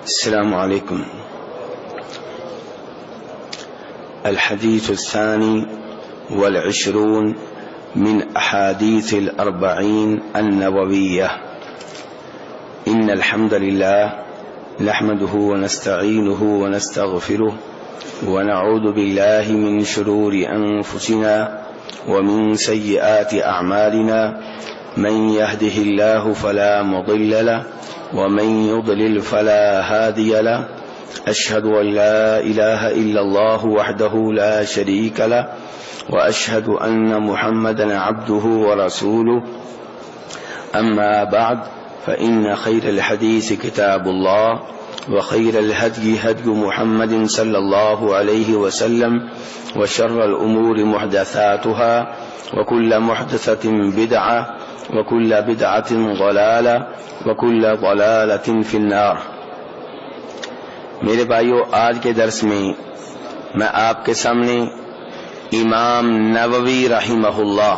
السلام عليكم. الحديث الثاني والعشرون من أحاديث الأربعين النووية. إن الحمد لله نحمده ونستعينه ونستغفره ونعوذ بالله من شرور أنفسنا ومن سيئات أعمالنا، من يهده الله فلا مضل له ومن يضلل فلا هادي له. أشهد أن لا إله إلا الله وحده لا شريك له وأشهد أن محمدا عبده ورسوله. أما بعد، فإن خير الحديث كتاب الله وخير الهدي هدي محمد صلى الله عليه وسلم وشر الأمور محدثاتها وكل محدثة بدعة وكل بدعة ضلالة وكل ضلالة في النار. میرے بھائیو، آج کے درس میں آپ کے سامنے امام نووی رحمہ اللہ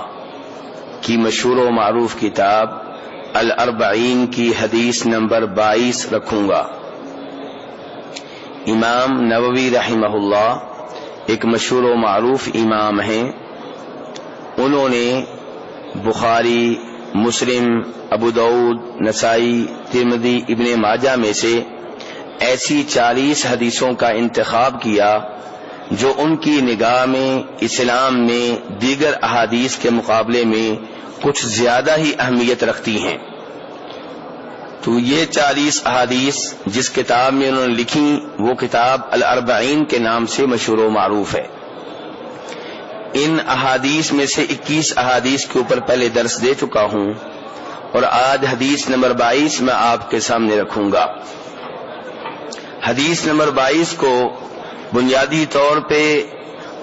کی مشہور و معروف کتاب الاربعین کی حدیث نمبر 22 رکھوں گا. امام نووی رحمہ اللہ ایک مشہور و معروف امام ہیں. انہوں نے بخاری، مسلم، ابو داؤد، نسائی، ترمذی، ابن ماجہ میں سے ایسی 40 حدیثوں کا انتخاب کیا جو ان کی نگاہ میں اسلام میں دیگر احادیث کے مقابلے میں کچھ زیادہ ہی اہمیت رکھتی ہیں. تو یہ 40 احادیث جس کتاب میں انہوں نے لکھی وہ کتاب الاربعین کے نام سے مشہور و معروف ہے. ان احادیث میں سے 21 احادیث کے اوپر پہلے درس دے چکا ہوں اور آج حدیث نمبر 22 میں آپ کے سامنے رکھوں گا. حدیث نمبر 22 کو بنیادی طور پہ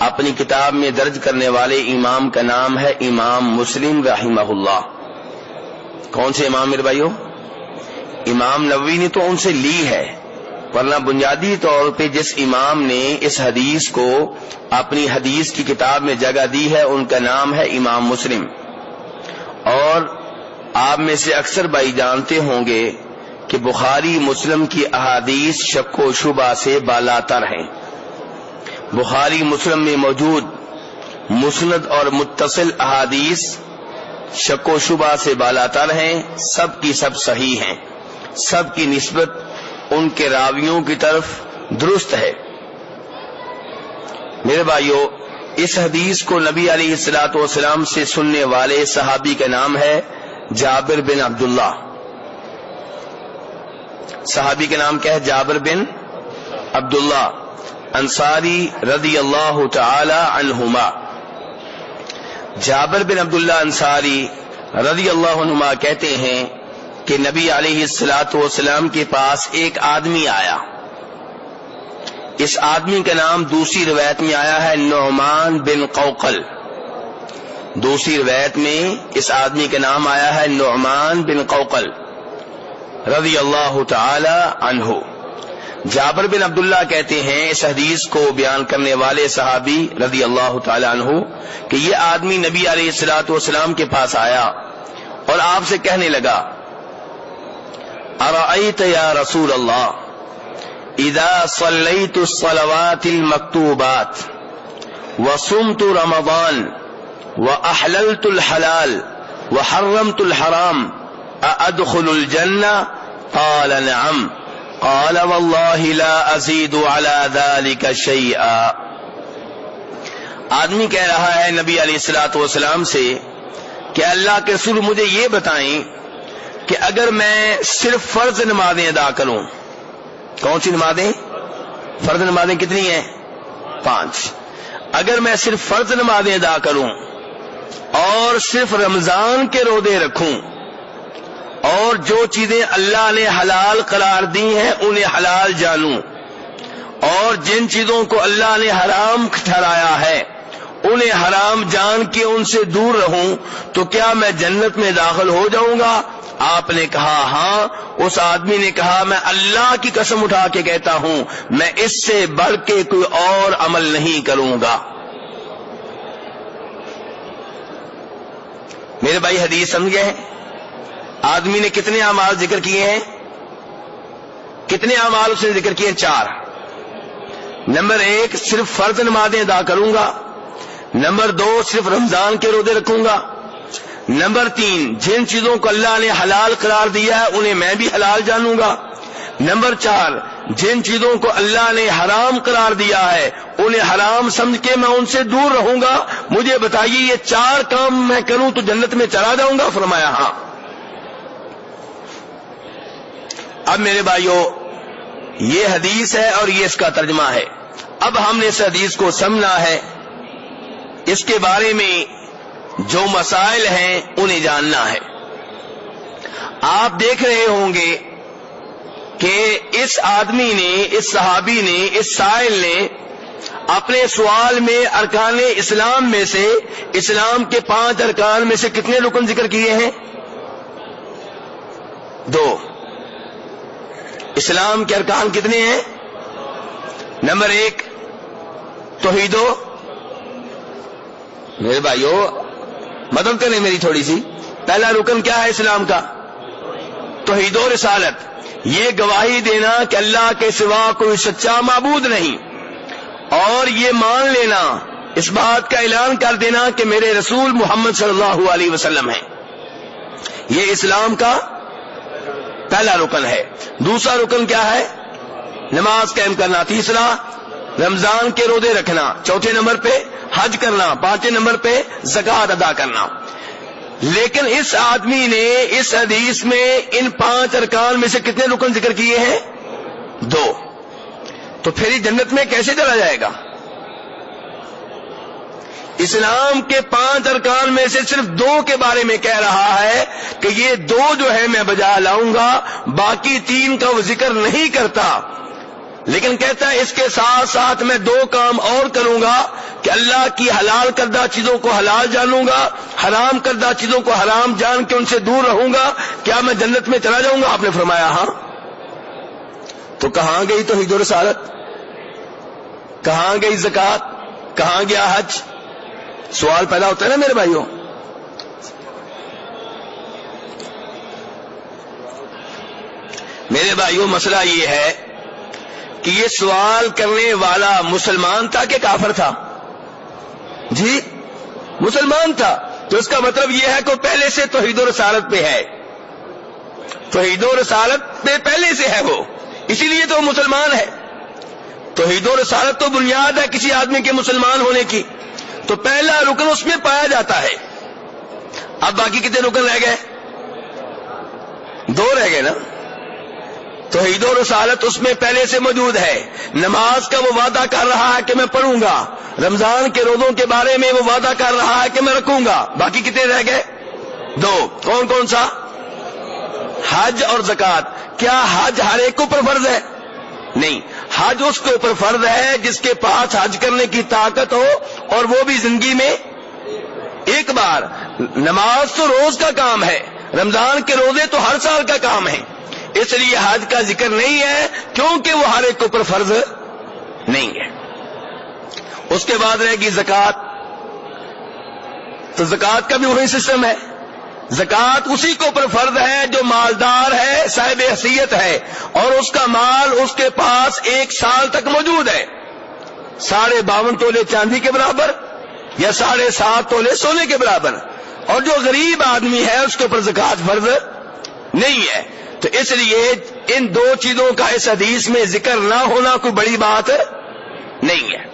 اپنی کتاب میں درج کرنے والے امام کا نام ہے امام مسلم رحمہ اللہ. کون سے امام میرے بھائیو؟ امام نووی نے تو ان سے لی ہے، ورنہ بنیادی طور پہ جس امام نے اس حدیث کو اپنی حدیث کی کتاب میں جگہ دی ہے ان کا نام ہے امام مسلم. اور آپ میں سے اکثر بھائی جانتے ہوں گے کہ بخاری مسلم کی احادیث شک و شبہ سے بالاتر ہیں. بخاری مسلم میں موجود مسند اور متصل احادیث شک و شبہ سے بالاتر ہیں. سب کی سب صحیح ہیں، سب کی نسبت ان کے راویوں کی طرف درست ہے. میرے بھائیو، اس حدیث کو نبی علیہ الصلوۃ والسلام سے سننے والے صحابی کا نام ہے جابر بن عبداللہ. صحابی کا نام کیا ہے؟ جابر بن عبداللہ انصاری رضی اللہ تعالی عنہما. جابر بن عبداللہ انصاری رضی اللہ عنہما کہتے ہیں کہ نبی علیہ الصلوۃ والسلام کے پاس ایک آدمی آیا. اس آدمی کا نام دوسری روایت میں آیا ہے نعمان بن قوقل. دوسری روایت میں اس آدمی کا نام آیا ہے نعمان بن قوقل رضی اللہ تعالی عنہ. جابر بن عبداللہ کہتے ہیں اس حدیث کو بیان کرنے والے صحابی رضی اللہ تعالی عنہ کہ یہ آدمی نبی علیہ الصلوۃ والسلام کے پاس آیا اور آپ سے کہنے لگا، ارأیت یا رسول اللہ اذا صلیت الصلوات المکتوبات وصمت رمضان واحللت الحلال وحرمت الحرام ادخل الجنہ؟ قال نعم. قال واللہ لا ازید علی ذلک شیئا. آدمی کہہ رہا ہے نبی علیہ الصلوۃ والسلام سے کہ اللہ کے رسول مجھے یہ بتائیں کہ اگر میں صرف فرض نمازیں ادا کروں. کون سی نمازیں؟ فرض نمازیں کتنی ہیں؟ 5. اگر میں صرف فرض نمازیں ادا کروں اور صرف رمضان کے روزے رکھوں اور جو چیزیں اللہ نے حلال قرار دی ہیں انہیں حلال جانوں اور جن چیزوں کو اللہ نے حرام ٹھہرایا ہے انہیں حرام جان کے ان سے دور رہوں تو کیا میں جنت میں داخل ہو جاؤں گا؟ آپ نے کہا ہاں. اس آدمی نے کہا میں اللہ کی قسم اٹھا کے کہتا ہوں میں اس سے بڑھ کے کوئی اور عمل نہیں کروں گا. میرے بھائی حدیث سمجھ گئے ہیں؟ آدمی نے کتنے اعمال ذکر کیے ہیں؟ کتنے اعمال اس نے ذکر کیے؟ 4۔ نمبر 1 صرف فرض نمازیں ادا کروں گا، نمبر 2 صرف رمضان کے روزے رکھوں گا، نمبر 3 جن چیزوں کو اللہ نے حلال قرار دیا ہے انہیں میں بھی حلال جانوں گا، نمبر 4 جن چیزوں کو اللہ نے حرام قرار دیا ہے انہیں حرام سمجھ کے میں ان سے دور رہوں گا۔ مجھے بتائیے یہ 4 کام میں کروں تو جنت میں چلا جاؤں گا؟ فرمایا ہاں۔ اب میرے بھائیوں یہ حدیث ہے اور یہ اس کا ترجمہ ہے۔ اب ہم نے اس حدیث کو سمجھنا ہے، اس کے بارے میں جو مسائل ہیں انہیں جاننا ہے۔ آپ دیکھ رہے ہوں گے کہ اس آدمی نے، اس صحابی نے، اس سائل نے اپنے سوال میں ارکان اسلام میں سے، اسلام کے 5 ارکان میں سے کتنے رکن ذکر کیے ہیں؟ 2۔ اسلام کے ارکان کتنے ہیں؟ نمبر 1 توحید و، میرے بھائیو مدد کریں میری تھوڑی سی، پہلا رکن کیا ہے اسلام کا؟ توحید و رسالت، یہ گواہی دینا کہ اللہ کے سوا کوئی سچا معبود نہیں، اور یہ مان لینا، اس بات کا اعلان کر دینا کہ میرے رسول محمد صلی اللہ علیہ وسلم ہیں۔ یہ اسلام کا پہلا رکن ہے۔ دوسرا رکن کیا ہے؟ نماز قائم کرنا۔ تیسرا رمضان کے روزے رکھنا۔ چوتھے نمبر پہ حج کرنا۔ پانچویں نمبر پہ زکوٰۃ ادا کرنا۔ لیکن اس آدمی نے اس حدیث میں ان 5 ارکان میں سے کتنے رکن ذکر کیے ہیں؟ 2۔ تو پھر یہ جنت میں کیسے چلا جائے گا؟ اسلام کے 5 ارکان میں سے صرف 2 کے بارے میں کہہ رہا ہے کہ یہ 2 جو ہے میں بجا لاؤں گا، باقی 3 کا وہ ذکر نہیں کرتا، لیکن کہتا ہے اس کے ساتھ ساتھ میں 2 کام اور کروں گا کہ اللہ کی حلال کردہ چیزوں کو حلال جانوں گا، حرام کردہ چیزوں کو حرام جان کے ان سے دور رہوں گا۔ کیا میں جنت میں چلا جاؤں گا؟ آپ نے فرمایا ہاں۔ تو کہاں گئی توحید و رسالت؟ کہاں گئی زکوٰۃ؟ کہاں گیا حج؟ سوال پیدا ہوتا ہے نا میرے بھائیوں۔ میرے بھائیوں مسئلہ یہ ہے کہ یہ سوال کرنے والا مسلمان تھا کہ کافر تھا؟ جی مسلمان تھا، تو اس کا مطلب یہ ہے کہ پہلے سے توحید و رسالت پہ ہے، توحید و رسالت پہ پہلے سے ہے وہ، اسی لیے تو مسلمان ہے۔ توحید و رسالت تو بنیاد ہے کسی آدمی کے مسلمان ہونے کی، تو پہلا رکن اس میں پایا جاتا ہے۔ اب باقی کتنے رکن رہ گئے؟ 2 رہ گئے نا۔ توحید و رسالت اس میں پہلے سے موجود ہے، نماز کا وہ وعدہ کر رہا ہے کہ میں پڑھوں گا، رمضان کے روزوں کے بارے میں وہ وعدہ کر رہا ہے کہ میں رکھوں گا، باقی کتنے رہ گئے؟ 2۔ کون کون سا؟ حج اور زکوٰۃ۔ کیا حج ہر ایک کو پر فرض ہے؟ نہیں، حج اس کے اوپر فرض ہے جس کے پاس حج کرنے کی طاقت ہو، اور وہ بھی زندگی میں ایک بار۔ نماز تو روز کا کام ہے، رمضان کے روزے تو ہر سال کا کام ہے، اس لیے حج کا ذکر نہیں ہے کیونکہ وہ ہر ایک کے اوپر فرض نہیں ہے۔ اس کے بعد رہے گی زکوٰۃ، تو زکوٰۃ کا بھی وہی سسٹم ہے۔ زکوٰۃ اسی کے اوپر فرض ہے جو مالدار ہے، صاحب حیثیت ہے، اور اس کا مال اس کے پاس 1 سال تک موجود ہے، 52.5 تولے چاندی کے برابر یا 7.5 تولے سونے کے برابر، اور جو غریب آدمی ہے اس کے اوپر زکوٰۃ فرض نہیں ہے۔ تو اس لیے ان 2 چیزوں کا اس حدیث میں ذکر نہ ہونا کوئی بڑی بات نہیں ہے۔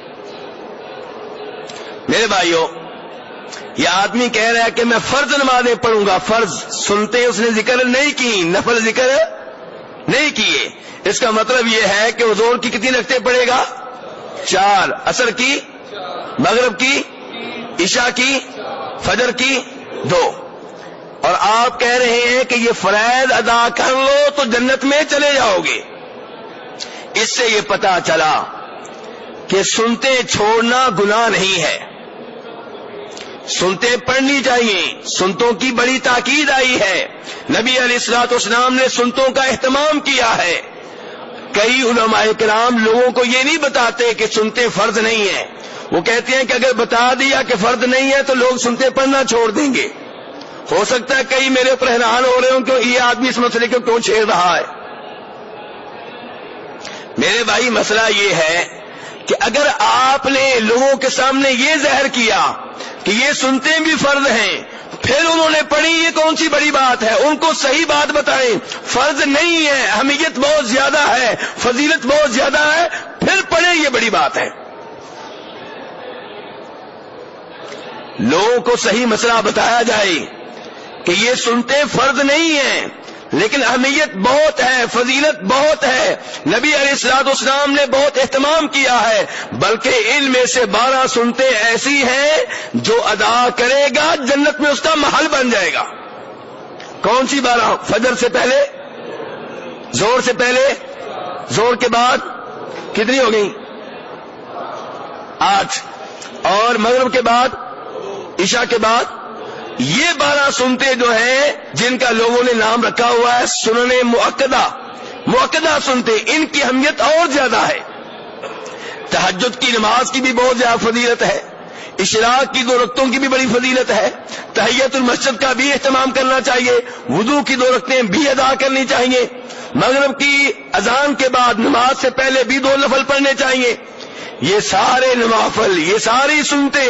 میرے بھائیوں یہ آدمی کہہ رہا ہے کہ میں فرض نمازیں پڑھوں گا، فرض سنتے اس نے ذکر نہیں کی، نفل ذکر نہیں کیے، اس کا مطلب یہ ہے کہ وہ ظہر کی کتنی رکعتیں پڑھے گا؟ 4، عصر کی، مغرب کی، عشاء کی، فجر کی 2، اور آپ کہہ رہے ہیں کہ یہ فرائض ادا کر لو تو جنت میں چلے جاؤ گے۔ اس سے یہ پتا چلا کہ سنتے چھوڑنا گناہ نہیں ہے، سنتے پڑھنی چاہیے، سنتوں کی بڑی تاکید آئی ہے، نبی علیہ الصلوۃ والسلام نے سنتوں کا اہتمام کیا ہے۔ کئی علماء کرام لوگوں کو یہ نہیں بتاتے کہ سنتے فرض نہیں ہیں، وہ کہتے ہیں کہ اگر بتا دیا کہ فرض نہیں ہے تو لوگ سنتے پڑھنا چھوڑ دیں گے۔ ہو سکتا ہے کئی میرے اوپر حیران ہو رہے ہوں کہ یہ آدمی اس مسئلے کو کیوں چھیڑ رہا ہے۔ میرے بھائی مسئلہ یہ ہے کہ اگر آپ نے لوگوں کے سامنے یہ ظاہر کیا کہ یہ سنتے بھی فرض ہیں، پھر انہوں نے پڑھی، یہ کون سی بڑی بات ہے؟ ان کو صحیح بات بتائیں، فرض نہیں ہے، اہمیت بہت زیادہ ہے، فضیلت بہت زیادہ ہے، پھر پڑھیں، یہ بڑی بات ہے۔ لوگوں کو صحیح مسئلہ بتایا جائے کہ یہ سنتے فرض نہیں ہیں لیکن اہمیت بہت ہے، فضیلت بہت ہے، نبی علیہ الصلوۃ والسلام نے بہت اہتمام کیا ہے، بلکہ ان میں سے 12 سنتے ایسی ہیں جو ادا کرے گا جنت میں اس کا محل بن جائے گا۔ کون سی 12؟ فجر سے پہلے، زور سے پہلے، زور کے بعد، کتنی ہو گئی؟ 8، اور مغرب کے بعد، عشاء کے بعد۔ یہ 12 سنتے جو ہیں جن کا لوگوں نے نام رکھا ہوا ہے سنن مؤکدہ سنتے، ان کی اہمیت اور زیادہ ہے۔ تہجد کی نماز کی بھی بہت زیادہ فضیلت ہے، اشراق کی 2 رکعتوں کی بھی بڑی فضیلت ہے، تحیت المسجد کا بھی اہتمام کرنا چاہیے، وضو کی 2 رکعتیں بھی ادا کرنی چاہیے، مغرب کی اذان کے بعد نماز سے پہلے بھی 2 نفل پڑھنے چاہیے۔ یہ سارے نوافل، یہ ساری سنتے،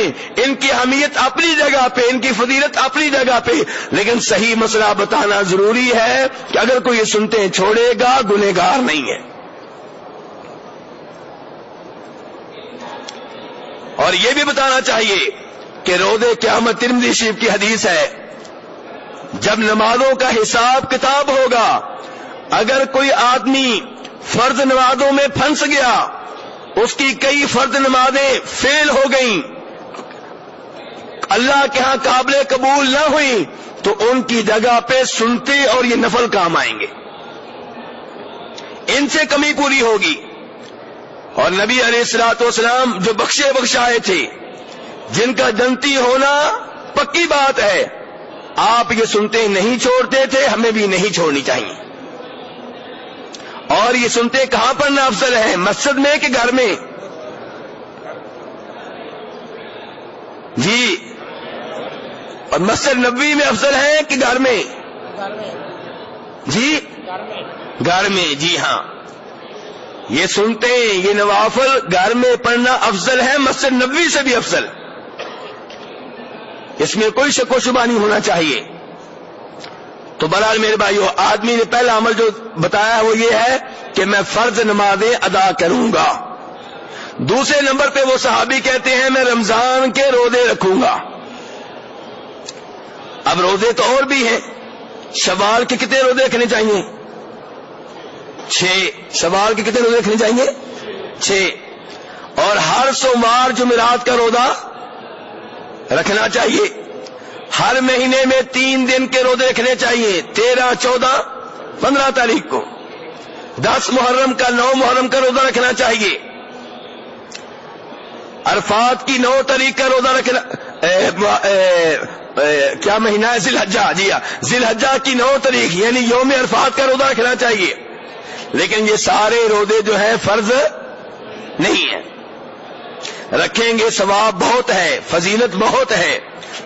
ان کی اہمیت اپنی جگہ پہ، ان کی فضیلت اپنی جگہ پہ، لیکن صحیح مسئلہ بتانا ضروری ہے کہ اگر کوئی یہ سنتے چھوڑے گا گنہگار نہیں ہے۔ اور یہ بھی بتانا چاہیے کہ روز قیامت، ترمذی شریف کی حدیث ہے، جب نمازوں کا حساب کتاب ہوگا، اگر کوئی آدمی فرض نمازوں میں پھنس گیا، اس کی کئی فرض نمازیں فیل ہو گئیں، اللہ کے ہاں قابل قبول نہ ہوئی، تو ان کی جگہ پہ سنتے اور یہ نفل کام آئیں گے، ان سے کمی پوری ہوگی۔ اور نبی علیہ الصلوۃ والسلام جو بخشائے تھے، جن کا جنتی ہونا پکی بات ہے، آپ یہ سنتے نہیں چھوڑتے تھے، ہمیں بھی نہیں چھوڑنی چاہیے۔ اور یہ سنتے کہاں پڑھنا افضل ہے؟ مسجد میں کہ گھر میں؟ جی، اور مسجد نبوی میں افضل ہے کہ گھر میں؟ جی، گھر میں، جی ہاں۔ یہ سنتے، یہ نوافل گھر میں پڑھنا افضل ہے، مسجد نبوی سے بھی افضل، اس میں کوئی شک و شبہ نہیں ہونا چاہیے۔ تو بہرحال میرے بھائیو، آدمی نے پہلا عمل جو بتایا وہ یہ ہے کہ میں فرض نمازیں ادا کروں گا۔ دوسرے نمبر پہ وہ صحابی کہتے ہیں میں رمضان کے روزے رکھوں گا۔ اب روزے تو اور بھی ہیں، شوال کے کتنے روزے رکھنے چاہیے؟ 6۔ شوال کے کتنے روزے رکھنے چاہیے؟ 6۔ اور ہر سوموار جمعرات کا روزہ رکھنا چاہیے۔ ہر مہینے میں 3 دن کے روزے رکھنے چاہیے، 13، 14، 15 تاریخ کو، 10 محرم کا، 9 محرم کا روزہ رکھنا چاہیے، عرفات کی 9 تاریخ کا روزہ رکھنا، کیا مہینہ ہے؟ ذی الحجہ، جی ہاں، ذی الحجہ کی 9 تاریخ یعنی یوم عرفات کا روزہ رکھنا چاہیے۔ لیکن یہ سارے روزے جو ہیں فرض نہیں ہیں، رکھیں گے ثواب بہت ہے، فضیلت بہت ہے،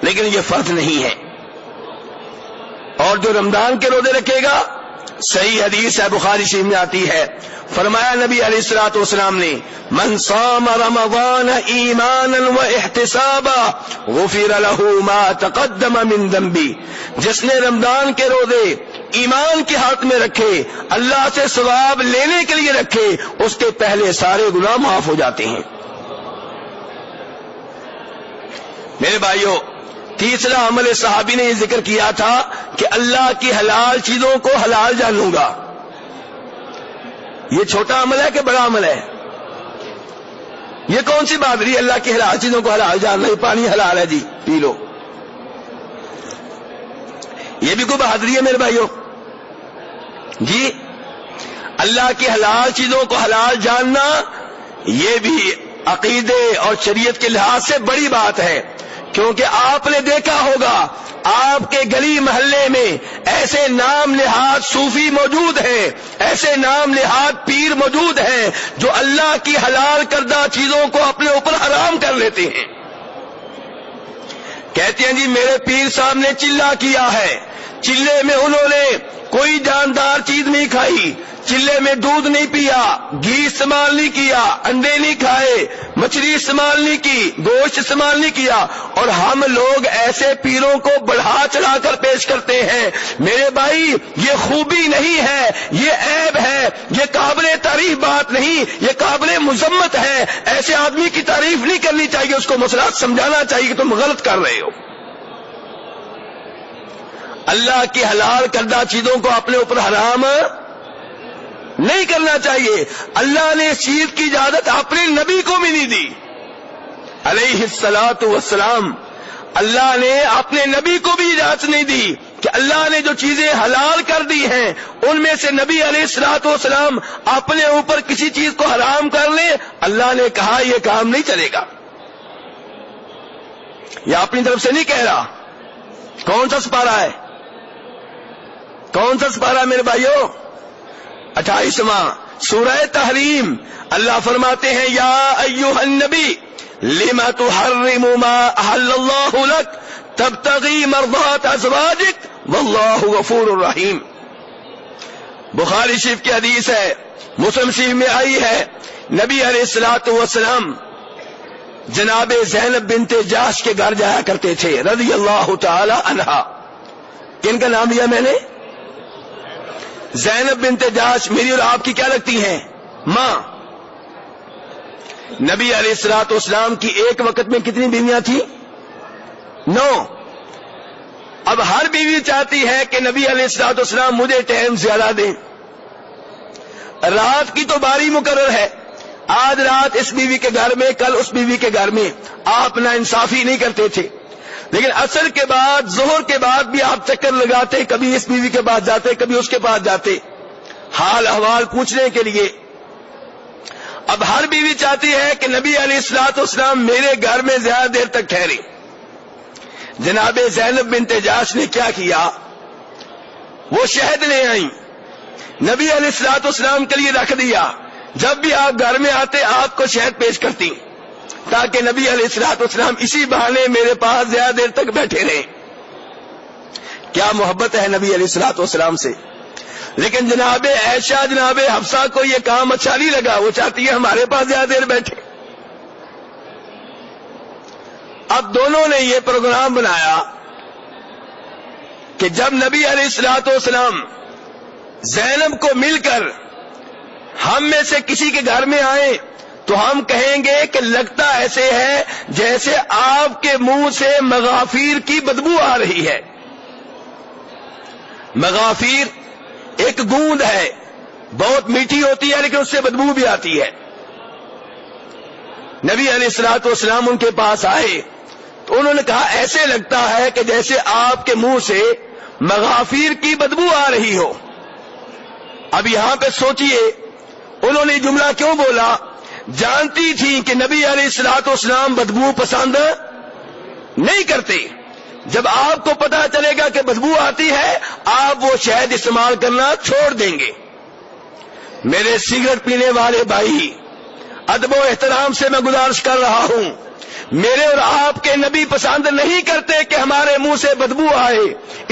لیکن یہ فرض نہیں ہے۔ اور جو رمضان کے روزے رکھے گا، صحیح حدیث ہے، بخاری شریف میں آتی ہے، فرمایا نبی علیہ الصلوۃ والسلام نے، من صام رمضان ایمانا واحتسابا غفر له ما تقدم من ذنبی، جس نے رمضان کے روزے ایمان کی حالت میں رکھے، اللہ سے ثواب لینے کے لیے رکھے، اس کے پہلے سارے گناہ معاف ہو جاتے ہیں۔ میرے بھائیوں، تیسرا عمل صحابی نے یہ ذکر کیا تھا کہ اللہ کی حلال چیزوں کو حلال جانوں گا۔ یہ چھوٹا عمل ہے کہ بڑا عمل ہے؟ یہ کون سی بات رہی اللہ کی حلال چیزوں کو حلال جاننا؟ یہ پانی حلال ہے جی، پی لو، یہ بھی کوئی بہادری ہے میرے بھائیوں؟ جی، اللہ کی حلال چیزوں کو حلال جاننا یہ بھی عقیدے اور شریعت کے لحاظ سے بڑی بات ہے، کیونکہ آپ نے دیکھا ہوگا آپ کے گلی محلے میں ایسے نام نہاد صوفی موجود ہیں، ایسے نام نہاد پیر موجود ہیں جو اللہ کی حلال کردہ چیزوں کو اپنے اوپر حرام کر لیتے ہیں۔ کہتے ہیں جی میرے پیر صاحب نے چلہ کیا ہے، چلے میں انہوں نے کوئی جاندار چیز نہیں کھائی، چلے میں دودھ نہیں پیا، گھی استعمال نہیں کیا، انڈے نہیں کھائے، مچھلی استعمال نہیں کی، گوشت استعمال نہیں کیا، اور ہم لوگ ایسے پیروں کو بڑھا چڑھا کر پیش کرتے ہیں. میرے بھائی یہ خوبی نہیں ہے، یہ عیب ہے، یہ قابل تعریف بات نہیں، یہ قابل مذمت ہے. ایسے آدمی کی تعریف نہیں کرنی چاہیے، اس کو مسئلہ سمجھانا چاہیے کہ تم غلط کر رہے ہو. اللہ کی حلال کردہ چیزوں کو اپنے اوپر حرام نہیں کرنا چاہیے. اللہ نے اس چیز کی اجازت اپنے نبی کو بھی نہیں دی علیہ الصلاۃ والسلام. اللہ نے اپنے نبی کو بھی اجازت نہیں دی کہ اللہ نے جو چیزیں حلال کر دی ہیں ان میں سے نبی علیہ الصلاۃ والسلام اپنے اوپر کسی چیز کو حرام کر لیں. اللہ نے کہا یہ کام نہیں چلے گا. یہ اپنی طرف سے نہیں کہہ رہا. کون سا سپارہ ہے؟ کون سا سپارہ میرے بھائیو؟ 28واں سورہ تحریم. اللہ فرماتے ہیں یا ایھا النبی لما تحرم ما احل اللہ لک تبتغی مرضات ازواجک واللہ غفور الرحیم. بخاری شریف کی حدیث ہے، مسلم شریف میں آئی ہے. نبی علیہ الصلوۃ والسلام جناب زینب بنت جاش کے گھر جایا کرتے تھے رضی اللہ تعالی عنہا. کن کا نام لیا میں نے؟ زینب بنت جاش میری اور آپ کی کیا لگتی ہیں؟ ماں. نبی علیہ الصلوۃ والسلام کی ایک وقت میں کتنی بیویاں تھیں؟ 9. اب ہر بیوی چاہتی ہے کہ نبی علیہ الصلوۃ والسلام مجھے ٹائم زیادہ دیں. رات کی تو باری مقرر ہے، آج رات اس بیوی کے گھر میں، کل اس بیوی کے گھر میں. آپ نا انصافی نہیں کرتے تھے. لیکن عصر کے بعد، ظہر کے بعد بھی آپ چکر لگاتے، کبھی اس بیوی کے پاس جاتے، کبھی اس کے پاس جاتے حال احوال پوچھنے کے لیے. اب ہر بیوی چاہتی ہے کہ نبی علیہ الصلوۃ والسلام میرے گھر میں زیادہ دیر تک ٹھہرے. جناب زینب بنت جاش نے کیا کیا؟ وہ شہد لے آئیں، نبی علیہ الصلوۃ والسلام کے لیے رکھ دیا. جب بھی آپ گھر میں آتے آپ کو شہد پیش کرتی تاکہ نبی علیہ الصلوۃ والسلام اسی بہانے میرے پاس زیادہ دیر تک بیٹھے رہیں. کیا محبت ہے نبی علیہ الصلوۃ والسلام سے. لیکن جناب عائشہ، جناب حفصہ کو یہ کام اچھا نہیں لگا. وہ چاہتی ہے ہمارے پاس زیادہ دیر بیٹھے. اب دونوں نے یہ پروگرام بنایا کہ جب نبی علیہ الصلوۃ والسلام زینب کو مل کر ہم میں سے کسی کے گھر میں آئے تو ہم کہیں گے کہ لگتا ایسے ہے جیسے آپ کے منہ سے مغافیر کی بدبو آ رہی ہے. مغافیر ایک گوند ہے، بہت میٹھی ہوتی ہے لیکن اس سے بدبو بھی آتی ہے. نبی علیہ الصلوۃ والسلام ان کے پاس آئے تو انہوں نے کہا ایسے لگتا ہے کہ جیسے آپ کے منہ سے مغافیر کی بدبو آ رہی ہو. اب یہاں پہ سوچئے انہوں نے جملہ کیوں بولا؟ جانتی تھی کہ نبی علیہ الصلوۃ والسلام بدبو پسند نہیں کرتے. جب آپ کو پتا چلے گا کہ بدبو آتی ہے آپ وہ شہد استعمال کرنا چھوڑ دیں گے. میرے سگریٹ پینے والے بھائی، ادب و احترام سے میں گزارش کر رہا ہوں، میرے اور آپ کے نبی پسند نہیں کرتے کہ ہمارے منہ سے بدبو آئے.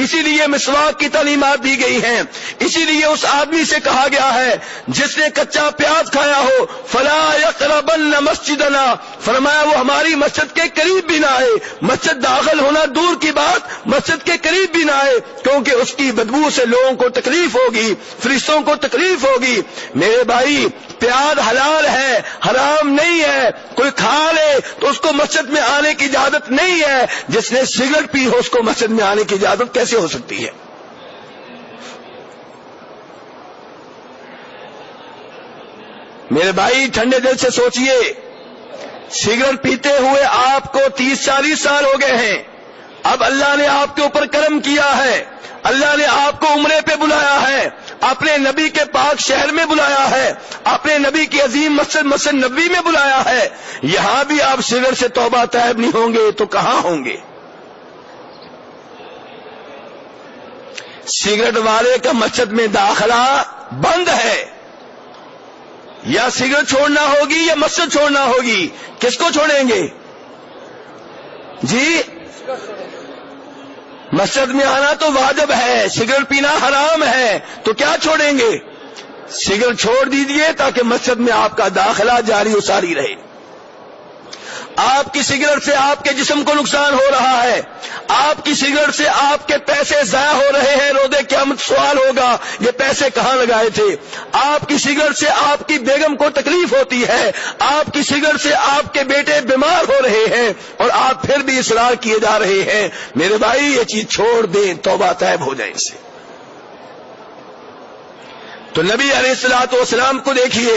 اسی لیے مسواک کی تعلیمات دی گئی ہیں. اسی لیے اس آدمی سے کہا گیا ہے جس نے کچا پیاز کھایا ہو فلا یقربن مسجدنا، فرمایا وہ ہماری مسجد کے قریب بھی نہ آئے. مسجد داخل ہونا دور کی بات، مسجد کے قریب بھی نہ آئے، کیونکہ اس کی بدبو سے لوگوں کو تکلیف ہوگی، فرشتوں کو تکلیف ہوگی. میرے بھائی پیاز حلال ہے، حرام نہیں ہے. کوئی کھا لے تو اس کو مسجد میں آنے کی اجازت نہیں ہے. جس نے سگریٹ پی ہو اس کو مسجد میں آنے کی اجازت کیسے ہو سکتی ہے؟ میرے بھائی ٹھنڈے دل سے سوچئے، سگریٹ پیتے ہوئے آپ کو 30-40 سال ہو گئے ہیں. اب اللہ نے آپ کے اوپر کرم کیا ہے، اللہ نے آپ کو عمرے پہ بلایا ہے، اپنے نبی کے پاک شہر میں بلایا ہے، اپنے نبی کی عظیم مسجد نبوی میں بلایا ہے. یہاں بھی آپ سگریٹ سے توبہ طیب نہیں ہوں گے تو کہاں ہوں گے؟ سگریٹ والے کا مسجد میں داخلہ بند ہے. یا سگریٹ چھوڑنا ہوگی یا مسجد چھوڑنا ہوگی. کس کو چھوڑیں گے جی؟ مسجد میں آنا تو واجب ہے، سگریٹ پینا حرام ہے، تو کیا چھوڑیں گے؟ سگریٹ چھوڑ دیجئے تاکہ مسجد میں آپ کا داخلہ جاری و ساری رہے۔ آپ کی سگریٹ سے آپ کے جسم کو نقصان ہو رہا ہے، آپ کی سگریٹ سے آپ کے پیسے ضائع ہو رہے ہیں، روز قیامت سوال ہوگا یہ پیسے کہاں لگائے تھے۔ آپ کی سگریٹ سے آپ کی بیگم کو تکلیف ہوتی ہے، آپ کی سگریٹ سے آپ کے بیٹے بیمار ہو رہے ہیں اور آپ پھر بھی اصرار کیے جا رہے ہیں۔ میرے بھائی یہ چیز چھوڑ دیں، توبہ طیب ہو جائے اس سے۔ تو نبی علیہ الصلوۃ والسلام کو دیکھیے،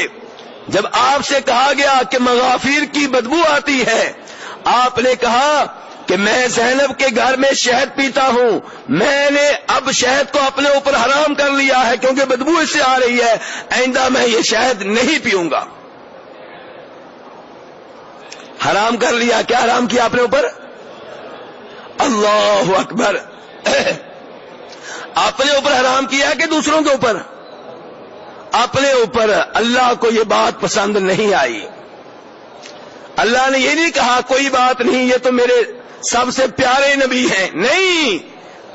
جب آپ سے کہا گیا کہ مغافیر کی بدبو آتی ہے، آپ نے کہا کہ میں زینب کے گھر میں شہد پیتا ہوں، میں نے اب شہد کو اپنے اوپر حرام کر لیا ہے کیونکہ بدبو اس سے آ رہی ہے، آئندہ میں یہ شہد نہیں پیوں گا۔ حرام کر لیا، کیا حرام کیا اپنے اوپر؟ اللہ اکبر! اپنے اوپر حرام کیا کہ دوسروں کے اوپر؟ اپنے اوپر۔ اللہ کو یہ بات پسند نہیں آئی۔ اللہ نے یہ نہیں کہا کوئی بات نہیں یہ تو میرے سب سے پیارے نبی ہیں، نہیں،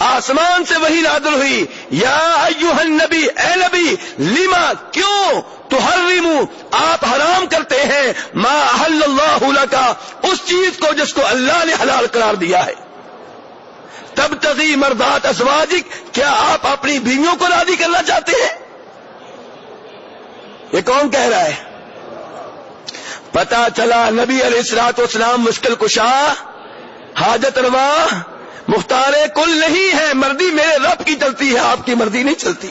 آسمان سے وحی نازل ہوئی، یا ایھا النبی، اے نبی، لما، کیوں تحرموا، آپ حرام کرتے ہیں، ما احل اللہ لک، اس چیز کو جس کو اللہ نے حلال قرار دیا ہے، تبتغی مرضات ازواجک، کیا آپ اپنی بیویوں کو راضی کرنا چاہتے ہیں؟ یہ کون کہہ رہا ہے؟ پتا چلا نبی علیہ الصلوۃ والسلام مشکل کشا، حاجت روا، مختار کل نہیں ہے، مردی میرے رب کی چلتی ہے، آپ کی مرضی نہیں چلتی۔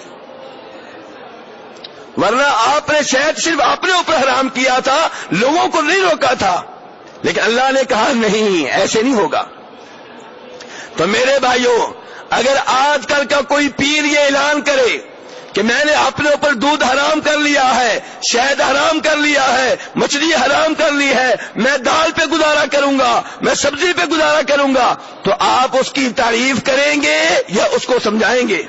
ورنہ آپ نے شاید صرف اپنے اوپر حرام کیا تھا، لوگوں کو نہیں روکا تھا، لیکن اللہ نے کہا نہیں، ایسے نہیں ہوگا۔ تو میرے بھائیوں، اگر آج کل کا کوئی پیر یہ اعلان کرے کہ میں نے اپنے اوپر دودھ حرام کر لیا ہے، شہد حرام کر لیا ہے، مچھلی حرام کر لی ہے، میں دال پہ گزارا کروں گا، میں سبزی پہ گزارا کروں گا، تو آپ اس کی تعریف کریں گے یا اس کو سمجھائیں گے؟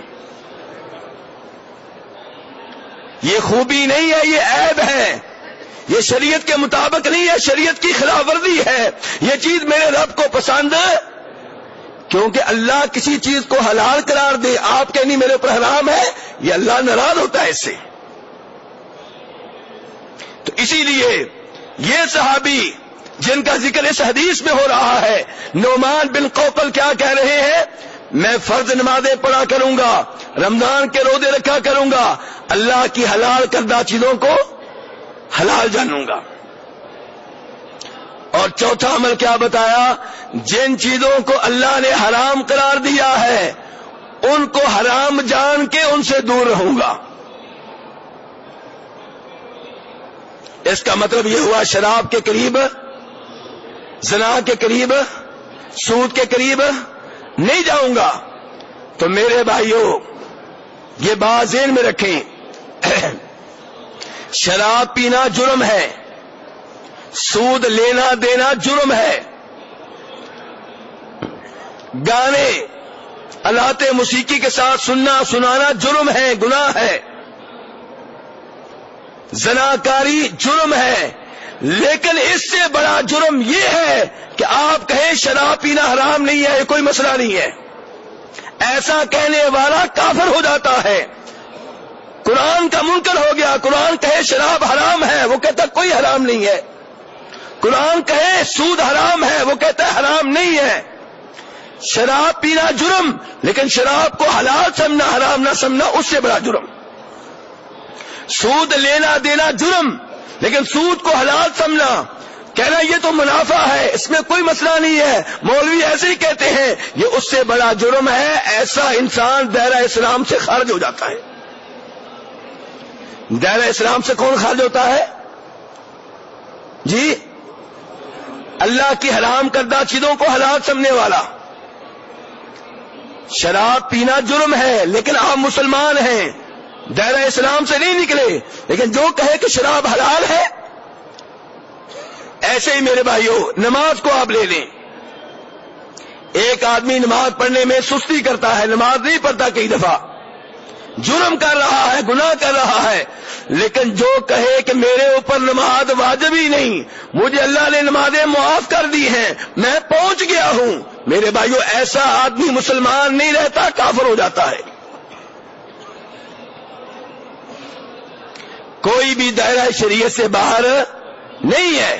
یہ خوبی نہیں ہے، یہ عیب ہے، یہ شریعت کے مطابق نہیں ہے، شریعت کی خلاف ورزی ہے۔ یہ چیز میرے رب کو پسند، کیونکہ اللہ کسی چیز کو حلال قرار دے، آپ کہنی میرے اوپر حرام ہے، یہ اللہ ناراض ہوتا ہے اس سے۔ تو اسی لیے یہ صحابی جن کا ذکر اس حدیث میں ہو رہا ہے، نعمان بن قوقل، کیا کہہ رہے ہیں؟ میں فرض نمازیں پڑھا کروں گا، رمضان کے روزے رکھا کروں گا، اللہ کی حلال کردہ چیزوں کو حلال جانوں گا۔ اور چوتھا عمل کیا بتایا؟ جن چیزوں کو اللہ نے حرام قرار دیا ہے ان کو حرام جان کے ان سے دور رہوں گا۔ اس کا مطلب یہ ہوا شراب کے قریب، زنا کے قریب، سود کے قریب نہیں جاؤں گا۔ تو میرے بھائیوں یہ بات ذہن میں رکھیں، شراب پینا جرم ہے، سود لینا دینا جرم ہے، گانے آلات موسیقی کے ساتھ سننا سنانا جرم ہے، گناہ ہے، زناکاری جرم ہے، لیکن اس سے بڑا جرم یہ ہے کہ آپ کہیں شراب پینا حرام نہیں ہے، یہ کوئی مسئلہ نہیں ہے۔ ایسا کہنے والا کافر ہو جاتا ہے، قرآن کا منکر ہو گیا۔ قرآن کہے شراب حرام ہے، وہ کہتا کوئی حرام نہیں ہے۔ قرآن کہے سود حرام ہے، وہ کہتا ہے حرام نہیں ہے۔ شراب پینا جرم، لیکن شراب کو حلال سمجھنا حرام نہ سمجھنا اس سے بڑا جرم۔ سود لینا دینا جرم، لیکن سود کو حلال سمجھنا، کہنا یہ تو منافع ہے، اس میں کوئی مسئلہ نہیں ہے، مولوی ایسے ہی کہتے ہیں، یہ اس سے بڑا جرم ہے۔ ایسا انسان دائرہ اسلام سے خارج ہو جاتا ہے۔ دائرہ اسلام سے کون خارج ہوتا ہے؟ جی، اللہ کی حرام کردہ چیزوں کو حلال سمجھنے والا۔ شراب پینا جرم ہے، لیکن آپ مسلمان ہیں، دائرہ اسلام سے نہیں نکلے، لیکن جو کہے کہ شراب حلال ہے، ایسے ہی میرے بھائیوں نماز کو آپ لے لیں۔ ایک آدمی نماز پڑھنے میں سستی کرتا ہے، نماز نہیں پڑھتا کئی دفعہ، جرم کر رہا ہے، گناہ کر رہا ہے، لیکن جو کہے کہ میرے اوپر نماز واجب ہی نہیں، مجھے اللہ نے نمازیں معاف کر دی ہیں، میں پہنچ گیا ہوں، میرے بھائیوں ایسا آدمی مسلمان نہیں رہتا، کافر ہو جاتا ہے۔ کوئی بھی دائرہ شریعت سے باہر نہیں ہے.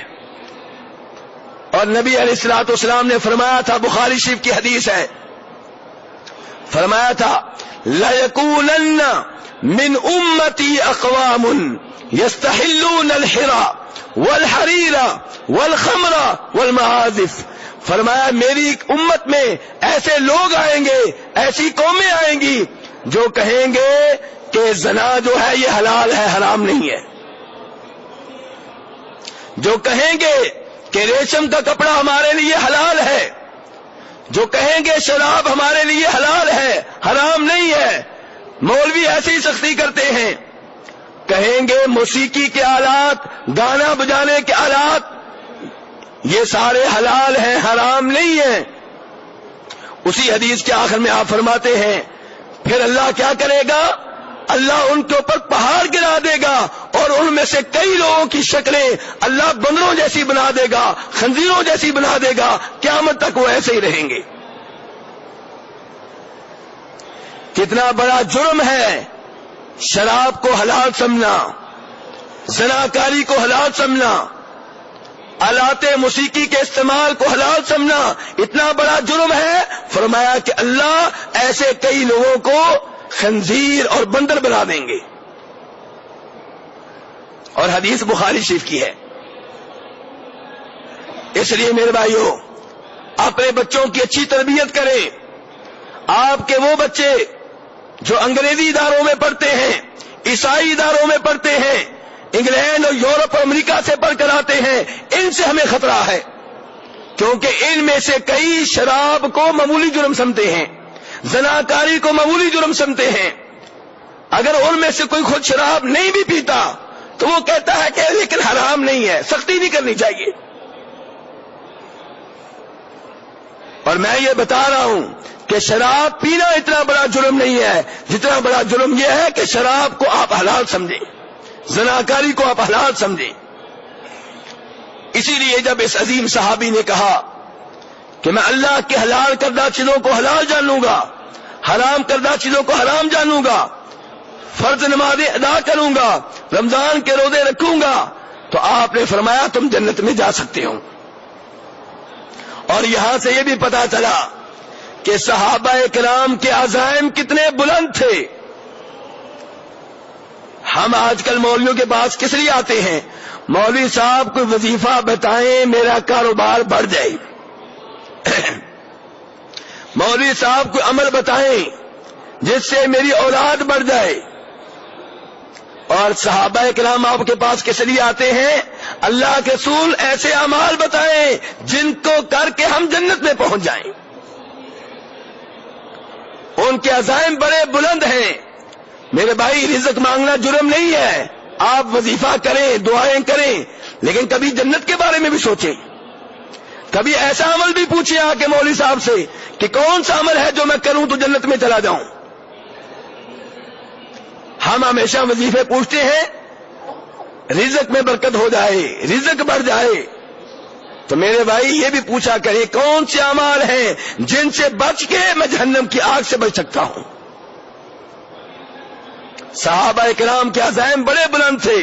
اور نبی علیہ الصلوۃ والسلام نے فرمایا تھا، بخاری شریف کی حدیث ہے، فرمایا تھا لَيَكُونَنَّ مِنْ أُمَّتِي أَقْوَامٌ يَسْتَحِلُّونَ الْحِرَى وَالْحَرِيرَ وَالْخَمْرَ وَالْمَعَازِفَ. فرمایا میری امت میں ایسے لوگ آئیں گے، ایسی قومیں آئیں گی جو کہیں گے کہ زنا جو ہے یہ حلال ہے، حرام نہیں ہے. جو کہیں گے کہ ریشم کا کپڑا ہمارے لیے حلال ہے، جو کہیں گے شراب ہمارے لیے حلال ہے، حرام نہیں ہے. مولوی ایسی سختی کرتے ہیں. کہیں گے موسیقی کے آلات، گانا بجانے کے آلات یہ سارے حلال ہیں، حرام نہیں ہیں. اسی حدیث کے آخر میں آپ فرماتے ہیں پھر اللہ کیا کرے گا؟ اللہ ان کے اوپر پہاڑ گرا دے گا اور ان میں سے کئی لوگوں کی شکلیں اللہ بندروں جیسی بنا دے گا، خنزیروں جیسی بنا دے گا، قیامت تک وہ ایسے ہی رہیں گے. کتنا بڑا جرم ہے شراب کو حلال سمجھنا، زناکاری کو حلال سمجھنا، آلات موسیقی کے استعمال کو حلال سمجھنا، اتنا بڑا جرم ہے. فرمایا کہ اللہ ایسے کئی لوگوں کو خنزیر اور بندر بنا دیں گے. اور حدیث بخاری شریف کی ہے. اس لیے میرے بھائیوں اپنے بچوں کی اچھی تربیت کریں. آپ کے وہ بچے جو انگریزی اداروں میں پڑھتے ہیں، عیسائی اداروں میں پڑھتے ہیں، انگلینڈ اور یورپ اور امریکہ سے پڑھ کر آتے ہیں، ان سے ہمیں خطرہ ہے، کیونکہ ان میں سے کئی شراب کو معمولی جرم سمجھتے ہیں، زناکاری کو معمولی جرم سمجھتے ہیں. اگر ان میں سے کوئی خود شراب نہیں بھی پیتا تو وہ کہتا ہے کہ لیکن حرام نہیں ہے، سختی نہیں کرنی چاہیے. اور میں یہ بتا رہا ہوں کہ شراب پینا اتنا بڑا جرم نہیں ہے جتنا بڑا جرم یہ ہے کہ شراب کو آپ حلال سمجھیں، زناکاری کو آپ حلال سمجھیں. اسی لیے جب اس عظیم صحابی نے کہا کہ میں اللہ کے حلال کردہ چیزوں کو حلال جانوں گا، حرام کردہ چیزوں کو حرام جانوں گا، فرض نمازیں ادا کروں گا، رمضان کے روزے رکھوں گا، تو آپ نے فرمایا تم جنت میں جا سکتے ہو. اور یہاں سے یہ بھی پتا چلا کہ صحابہ کرام کے عزائم کتنے بلند تھے. ہم آج کل مولویوں کے پاس کس لیے آتے ہیں؟ مولوی صاحب کوئی وظیفہ بتائیں میرا کاروبار بڑھ جائے، مولوی صاحب کوئی عمل بتائیں جس سے میری اولاد بڑھ جائے. اور صحابہ کرام آپ کے پاس کس لیے آتے ہیں؟ اللہ کے رسول ایسے اعمال بتائیں جن کو کر کے ہم جنت میں پہنچ جائیں. ان کے عزائم بڑے بلند ہیں. میرے بھائی رزق مانگنا جرم نہیں ہے، آپ وظیفہ کریں، دعائیں کریں، لیکن کبھی جنت کے بارے میں بھی سوچیں. کبھی ایسا عمل بھی پوچھیں آ کے مولوی صاحب سے کہ کون سا عمل ہے جو میں کروں تو جنت میں چلا جاؤں. ہم ہمیشہ وظیفے پوچھتے ہیں رزق میں برکت ہو جائے، رزق بڑھ جائے. تو میرے بھائی یہ بھی پوچھا کریں کون سے اعمال ہیں جن سے بچ کے میں جہنم کی آگ سے بچ سکتا ہوں. صحابہ کرام کے عزائم بڑے بلند تھے،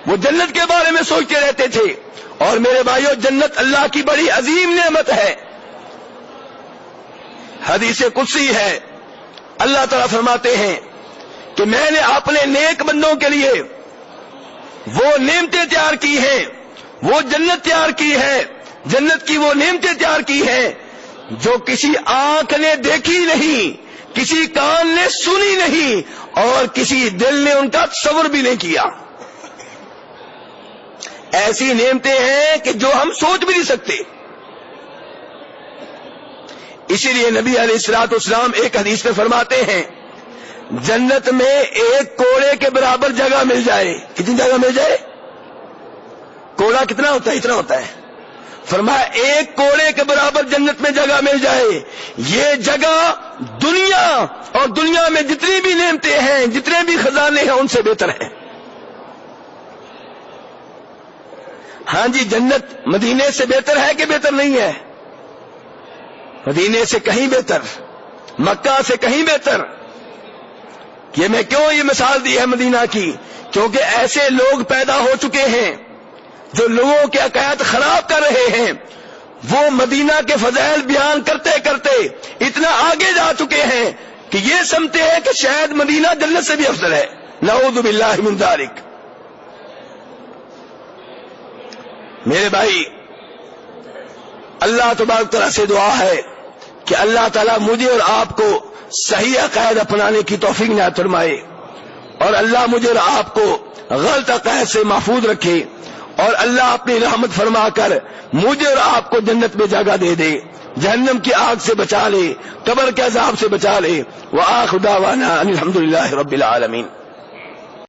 وہ جنت کے بارے میں سوچتے رہتے تھے. اور میرے بھائیوں جنت اللہ کی بڑی عظیم نعمت ہے. حدیث قدسی ہے، اللہ تعالیٰ فرماتے ہیں کہ میں نے اپنے نیک بندوں کے لیے وہ نعمتیں تیار کی ہیں، وہ جنت تیار کی ہے، جنت کی وہ نعمتیں تیار کی ہیں جو کسی آنکھ نے دیکھی نہیں، کسی کان نے سنی نہیں، اور کسی دل نے ان کا تصور بھی نہیں کیا. ایسی نعمتیں ہیں کہ جو ہم سوچ بھی نہیں سکتے. اسی لیے نبی علیہ الصلوۃ والسلام ایک حدیث میں فرماتے ہیں جنت میں ایک کوڑے کے برابر جگہ مل جائے. کتنی جگہ مل جائے؟ کوڑا کتنا ہوتا ہے؟ اتنا ہوتا ہے. فرمایا ایک کوڑے کے برابر جنت میں جگہ مل جائے. یہ جگہ دنیا اور دنیا میں جتنی بھی نعمتیں ہیں، جتنے بھی خزانے ہیں ان سے بہتر ہیں. ہاں جی، جنت مدینے سے بہتر ہے کہ بہتر نہیں ہے؟ مدینے سے کہیں بہتر، مکہ سے کہیں بہتر. یہ میں کیوں یہ مثال دی ہے مدینہ کی؟ کیونکہ ایسے لوگ پیدا ہو چکے ہیں جو لوگوں کے عقائد خراب کر رہے ہیں، وہ مدینہ کے فضائل بیان کرتے کرتے اتنا آگے جا چکے ہیں کہ یہ سمجھتے ہیں کہ شاید مدینہ جنت سے بھی افضل ہے، نعوذ باللہ من ذالک۔ میرے بھائی، اللہ تبارک تعالیٰ سے دعا ہے کہ اللہ تعالیٰ مجھے اور آپ کو صحیح عقائد اپنانے کی توفیق عنایت فرمائے، اور اللہ مجھے اور آپ کو غلط عقائد سے محفوظ رکھے، اور اللہ اپنی رحمت فرما کر مجھے اور آپ کو جنت میں جگہ دے دے، جہنم کی آگ سے بچا لے، قبر کے عذاب سے بچا لے۔ وآخر دعوانا ان الحمد للہ رب العالمین۔